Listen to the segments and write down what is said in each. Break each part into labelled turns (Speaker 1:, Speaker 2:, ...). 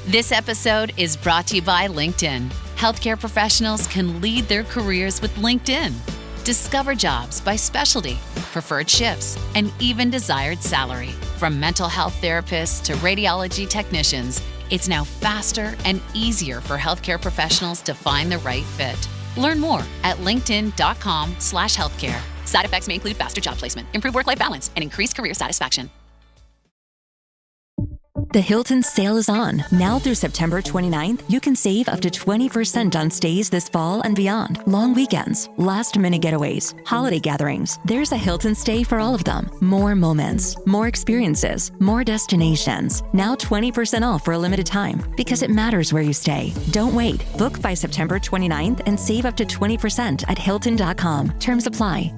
Speaker 1: This episode is brought to you by LinkedIn. Healthcare professionals can lead their careers with LinkedIn. Discover jobs by specialty, preferred shifts, and even desired salary. From mental health therapists to radiology technicians, it's now faster and easier for healthcare professionals to find the right fit. Learn more at linkedin.com/healthcare. Side effects may include faster job placement, improved work-life balance, and increased career satisfaction.
Speaker 2: The Hilton sale is on. Now through September 29th, you can save up to 20% on stays this fall and beyond. Long weekends, last-minute getaways, holiday gatherings. There's a Hilton stay for all of them. More moments, more experiences, more destinations. Now 20% off for a limited time because it matters where you stay. Don't wait. Book by September 29th and save up to 20% at Hilton.com. Terms apply.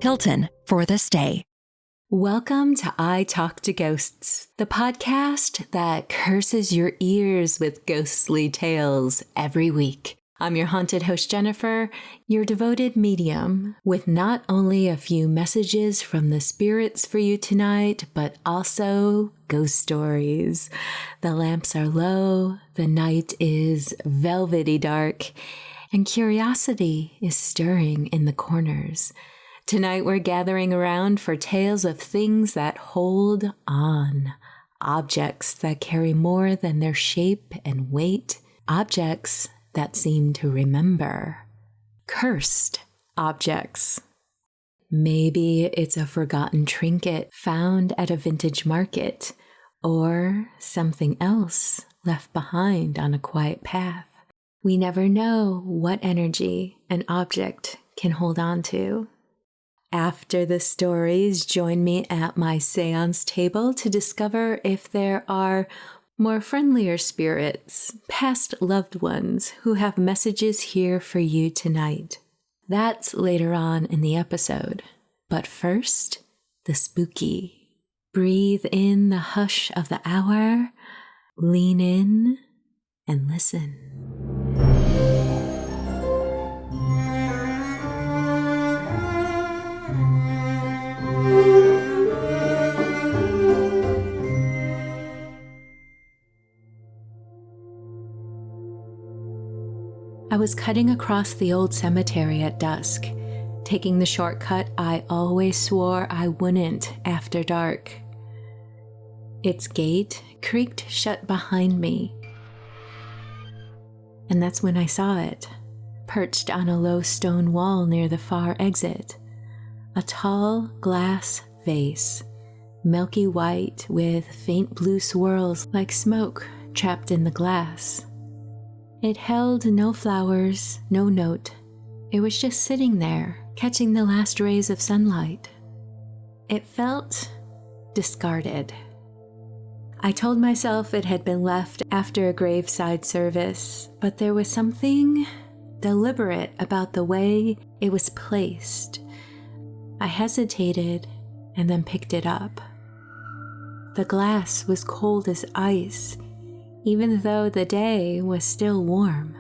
Speaker 2: Hilton for the stay.
Speaker 3: Welcome to I Talk to Ghosts, the podcast that curses your ears with ghostly tales every week. I'm your haunted host, Jennifer, your devoted medium, with not only a few messages from the spirits for you tonight, but also ghost stories. The lamps are low, the night is velvety dark, and curiosity is stirring in the corners. Tonight we're gathering around for tales of things that hold on, objects that carry more than their shape and weight, objects that seem to remember, cursed objects. Maybe it's a forgotten trinket found at a vintage market, or something else left behind on a quiet path. We never know what energy an object can hold on to. After the stories, join me at my séance table to discover if there are more friendlier spirits, past loved ones who have messages here for you tonight. That's later on in the episode. But first, the spooky. Breathe in the hush of the hour, lean in, and listen. I was cutting across the old cemetery at dusk, taking the shortcut I always swore I wouldn't after dark. Its gate creaked shut behind me, and that's when I saw it, perched on a low stone wall near the far exit. A tall glass vase, milky white with faint blue swirls like smoke trapped in the glass. It held no flowers, no note. It was just sitting there, catching the last rays of sunlight. It felt discarded. I told myself it had been left after a graveside service, but there was something deliberate about the way it was placed. I hesitated and then picked it up. The glass was cold as ice, even though the day was still warm.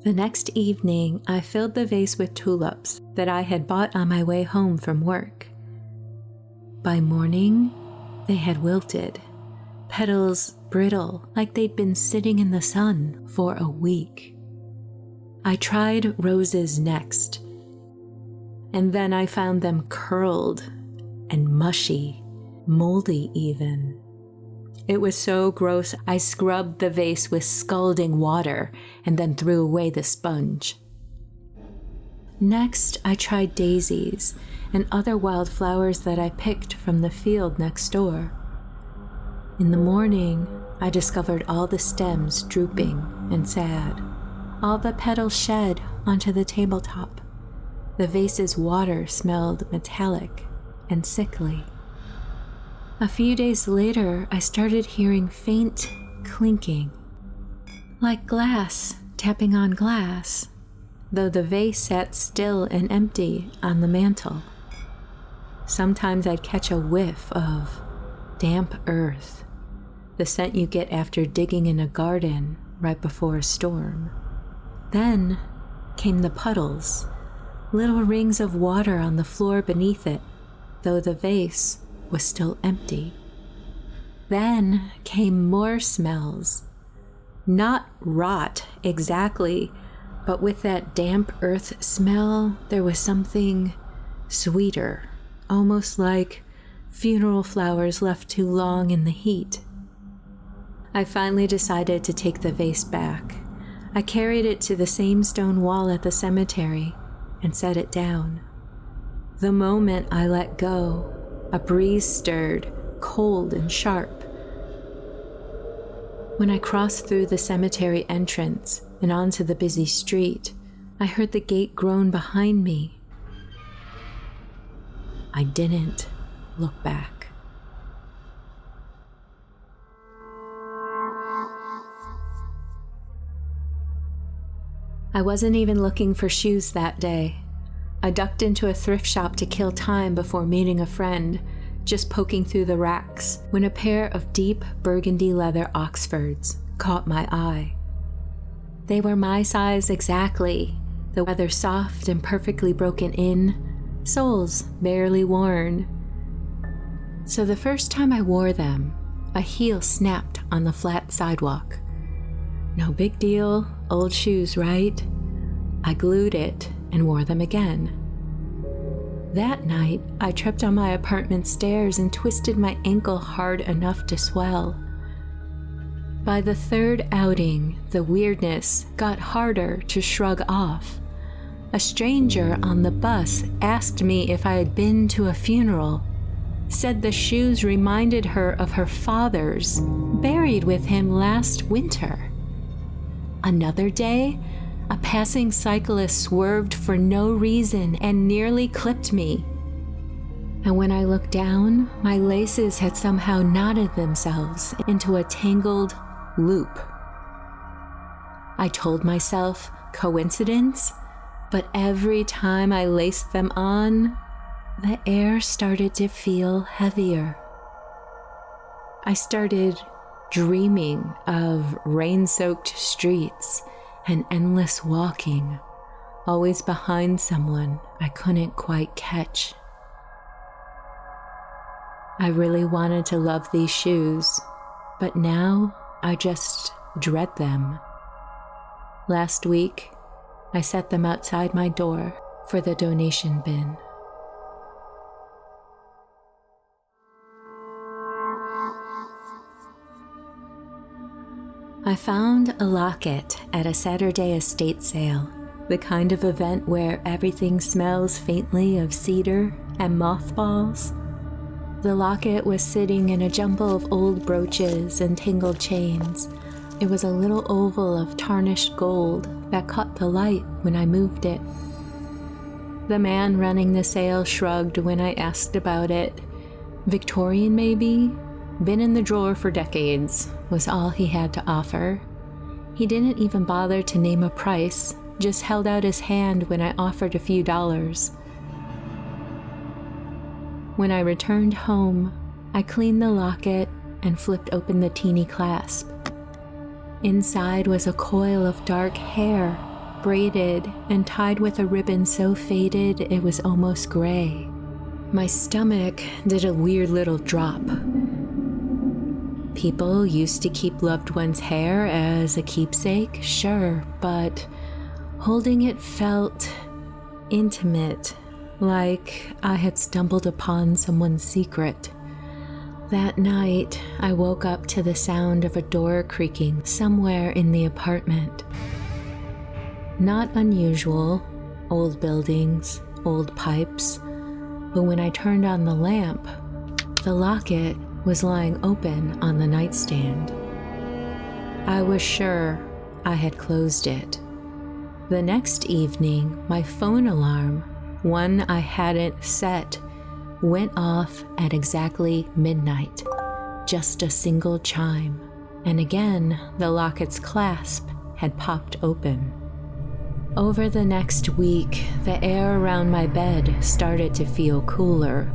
Speaker 3: The next evening, I filled the vase with tulips that I had bought on my way home from work. By morning, they had wilted, petals brittle like they'd been sitting in the sun for a week. I tried roses next, and then I found them curled and mushy, moldy even. It was so gross, I scrubbed the vase with scalding water and then threw away the sponge. Next, I tried daisies and other wildflowers that I picked from the field next door. In the morning, I discovered all the stems drooping and sad, all the petals shed onto the tabletop. The vase's water smelled metallic and sickly. A few days later, I started hearing faint clinking, like glass tapping on glass, though the vase sat still and empty on the mantel. Sometimes I'd catch a whiff of damp earth, the scent you get after digging in a garden right before a storm. Then came the puddles, little rings of water on the floor beneath it, though the vase was still empty. Then came more smells. Not rot exactly, but with that damp earth smell, there was something sweeter, almost like funeral flowers left too long in the heat. I finally decided to take the vase back. I carried it to the same stone wall at the cemetery and set it down. The moment I let go, a breeze stirred, cold and sharp. When I crossed through the cemetery entrance and onto the busy street, I heard the gate groan behind me. I didn't look back. I wasn't even looking for shoes that day. I ducked into a thrift shop to kill time before meeting a friend, just poking through the racks, when a pair of deep burgundy leather Oxfords caught my eye. They were my size exactly, the leather soft and perfectly broken in, soles barely worn. So the first time I wore them, a heel snapped on the flat sidewalk. No big deal, old shoes, right? I glued it and wore them again. That night, I tripped on my apartment stairs and twisted my ankle hard enough to swell. By the third outing, the weirdness got harder to shrug off. A stranger on the bus asked me if I had been to a funeral, said the shoes reminded her of her father's, buried with him last winter. Another day, a passing cyclist swerved for no reason and nearly clipped me. And when I looked down, my laces had somehow knotted themselves into a tangled loop. I told myself coincidence, but every time I laced them on, the air started to feel heavier. I started dreaming of rain-soaked streets and endless walking, always behind someone I couldn't quite catch. I really wanted to love these shoes, but now I just dread them. Last week, I set them outside my door for the donation bin. I found a locket at a Saturday estate sale, the kind of event where everything smells faintly of cedar and mothballs. The locket was sitting in a jumble of old brooches and tangled chains. It was a little oval of tarnished gold that caught the light when I moved it. The man running the sale shrugged when I asked about it. Victorian, maybe? Been in the drawer for decades, was all he had to offer. He didn't even bother to name a price, just held out his hand when I offered a few dollars. When I returned home, I cleaned the locket and flipped open the teeny clasp. Inside was a coil of dark hair, braided and tied with a ribbon so faded it was almost gray. My stomach did a weird little drop. People used to keep loved ones' hair as a keepsake, sure, but holding it felt intimate, like I had stumbled upon someone's secret. That night, I woke up to the sound of a door creaking somewhere in the apartment. Not unusual, old buildings, old pipes, but when I turned on the lamp, the locket was lying open on the nightstand. I was sure I had closed it. The next evening, my phone alarm, one I hadn't set, went off at exactly midnight, just a single chime, and again the locket's clasp had popped open. Over the next week, the air around my bed started to feel cooler,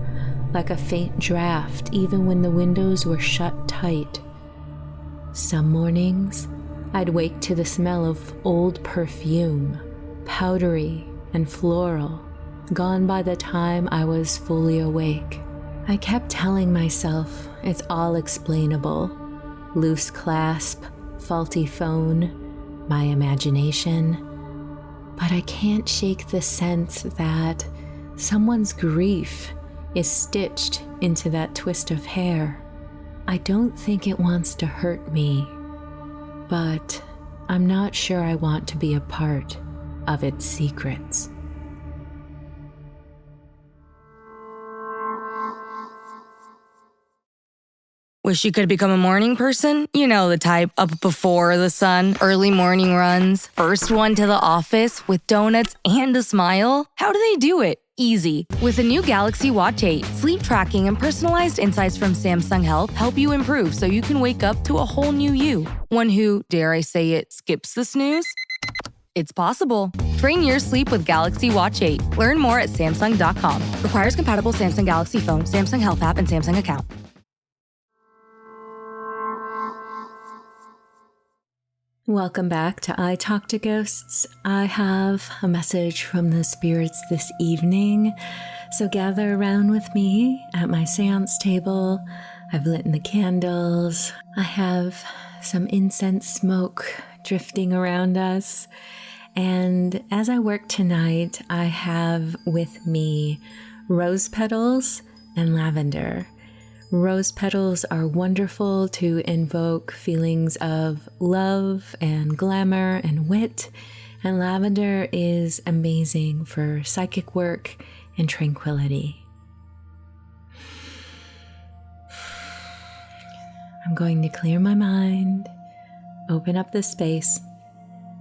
Speaker 3: like a faint draft even when the windows were shut tight. Some mornings, I'd wake to the smell of old perfume, powdery and floral, gone by the time I was fully awake. I kept telling myself it's all explainable. Loose clasp, faulty phone, my imagination. But I can't shake the sense that someone's grief is stitched into that twist of hair. I don't think it wants to hurt me, but I'm not sure I want to be a part of its secrets.
Speaker 4: Wish you could become a morning person? You know the type, up before the sun, early morning runs, first one to the office with donuts and a smile. How do they do it? Easy. With the new Galaxy Watch 8, sleep tracking and personalized insights from Samsung Health help you improve so you can wake up to a whole new you. One who, dare I say it, skips the snooze? It's possible. Train your sleep with Galaxy Watch 8. Learn more at Samsung.com. Requires compatible Samsung Galaxy phone, Samsung Health app, and Samsung account.
Speaker 3: Welcome back to I Talk to Ghosts. I have a message from the spirits this evening, so gather around with me at my séance table. I've lit the candles. I have some incense smoke drifting around us. And as I work tonight, I have with me rose petals and lavender. Rose petals are wonderful to invoke feelings of love and glamour and wit, and lavender is amazing for psychic work and tranquility. I'm going to clear my mind, open up the space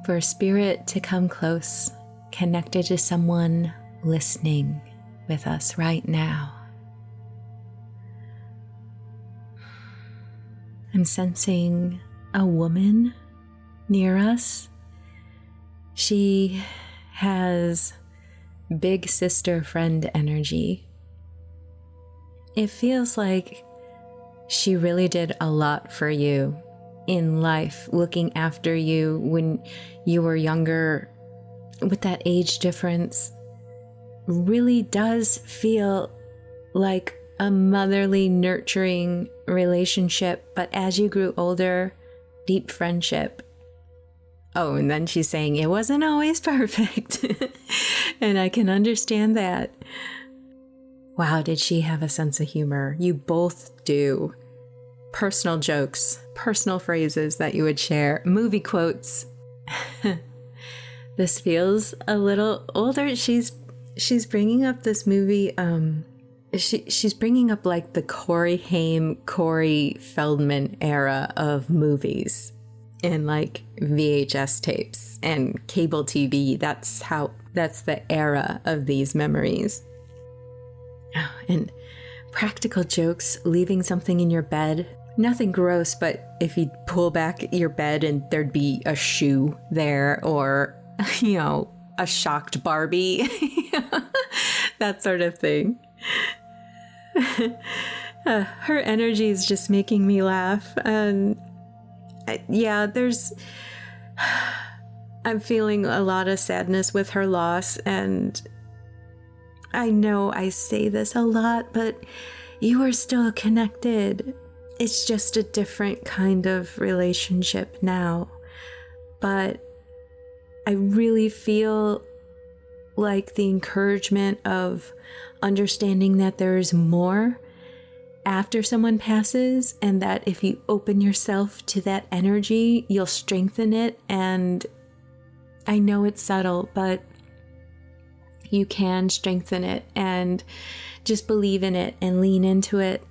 Speaker 3: for a spirit to come close, connected to someone listening with us right now. I'm sensing a woman near us. She has big sister friend energy. It feels like she really did a lot for you in life, looking after you when you were younger. With that age difference, really does feel like a motherly, nurturing relationship, but as you grew older, deep friendship. Oh, and then she's saying it wasn't always perfect. And I can understand that. Wow, did she have a sense of humor? You both do. Personal jokes, personal phrases that you would share, movie quotes. This feels a little older. She's bringing up this movie, She's bringing up like the Corey Haim, Corey Feldman era of movies and like VHS tapes and cable TV. That's the era of these memories. Oh, and practical jokes, leaving something in your bed. Nothing gross, but if you pull back your bed and there'd be a shoe there or, a shocked Barbie, that sort of thing. Her energy is just making me laugh. And I'm feeling a lot of sadness with her loss. And I know I say this a lot, but you are still connected. It's just a different kind of relationship now. But I really feel like the encouragement of understanding that there is more after someone passes, and that if you open yourself to that energy, you'll strengthen it. And I know it's subtle, but you can strengthen it, and just believe in it and lean into it.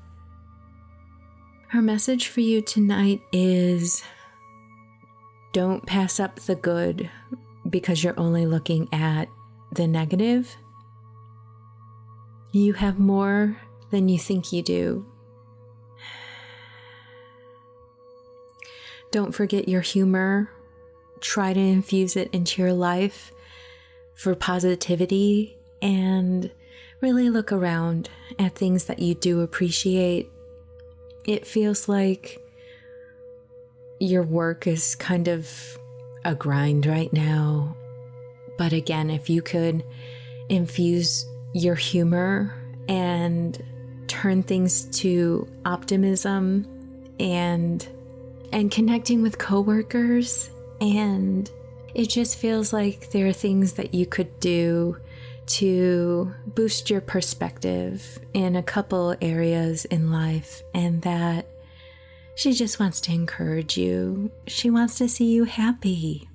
Speaker 3: Her message for you tonight is don't pass up the good because you're only looking at the negative. You have more than you think you do. Don't forget your humor. Try to infuse it into your life for positivity, and really look around at things that you do appreciate. It feels like your work is kind of a grind right now. But again, if you could infuse your humor and turn things to optimism and connecting with coworkers. And it just feels like there are things that you could do to boost your perspective in a couple areas in life, and that she just wants to encourage you. She wants to see you happy.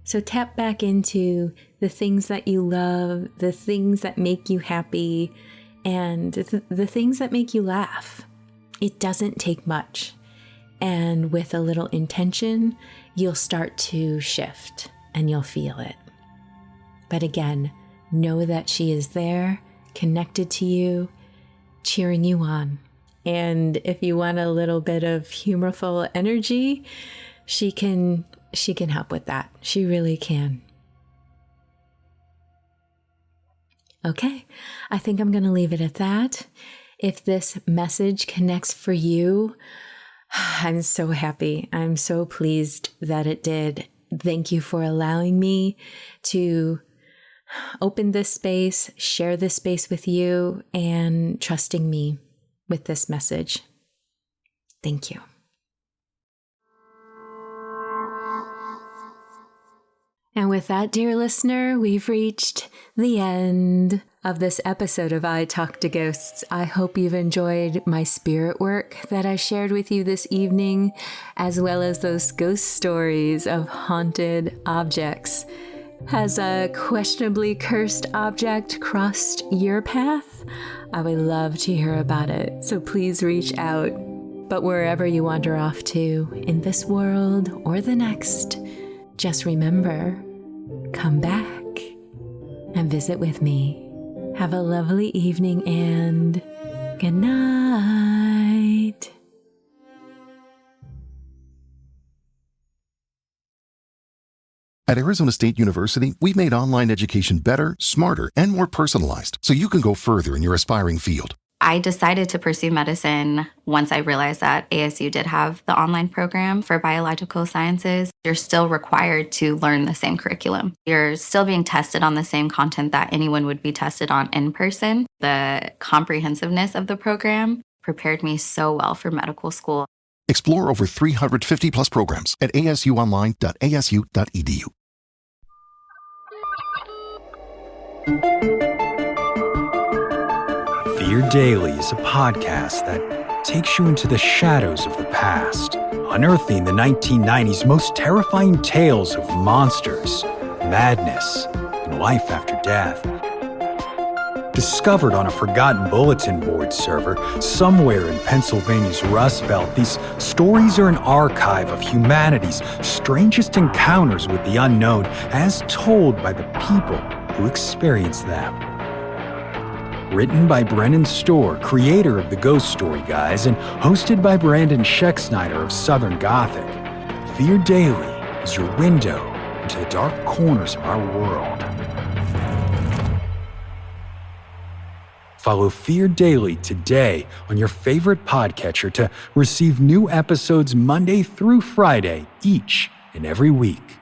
Speaker 3: So tap back into the things that you love, the things that make you happy, and the things that make you laugh. It doesn't take much. And with a little intention, you'll start to shift and you'll feel it. But again, know that she is there, connected to you, cheering you on. And if you want a little bit of humorful energy, she can help with that. She really can. Okay, I think I'm going to leave it at that. If this message connects for you, I'm so happy. I'm so pleased that it did. Thank you for allowing me to open this space, share this space with you, and trusting me with this message. Thank you. And with that, dear listener, we've reached the end of this episode of I Talk to Ghosts. I hope you've enjoyed my spirit work that I shared with you this evening, as well as those ghost stories of haunted objects. Has a questionably cursed object crossed your path? I would love to hear about it, so please reach out. But wherever you wander off to, in this world or the next, just remember, come back and visit with me. Have a lovely evening and good night.
Speaker 5: At Arizona State University, we've made online education better, smarter, and more personalized so you can go further in your aspiring field.
Speaker 6: I decided to pursue medicine once I realized that ASU did have the online program for biological sciences. You're still required to learn the same curriculum. You're still being tested on the same content that anyone would be tested on in person. The comprehensiveness of the program prepared me so well for medical school.
Speaker 5: Explore over 350 plus programs at asuonline.asu.edu.
Speaker 7: Fear Daily is a podcast that takes you into the shadows of the past, unearthing the 1990s most terrifying tales of monsters, madness, and life after death. Discovered on a forgotten bulletin board server somewhere in Pennsylvania's Rust Belt, these stories are an archive of humanity's strangest encounters with the unknown, as told by the people who experienced them. Written by Brennan Storr, creator of the Ghost Story Guys, and hosted by Brandon Scheck-Snyder of Southern Gothic, Fear Daily is your window into the dark corners of our world. Follow Fear Daily today on your favorite podcatcher to receive new episodes Monday through Friday, each and every week.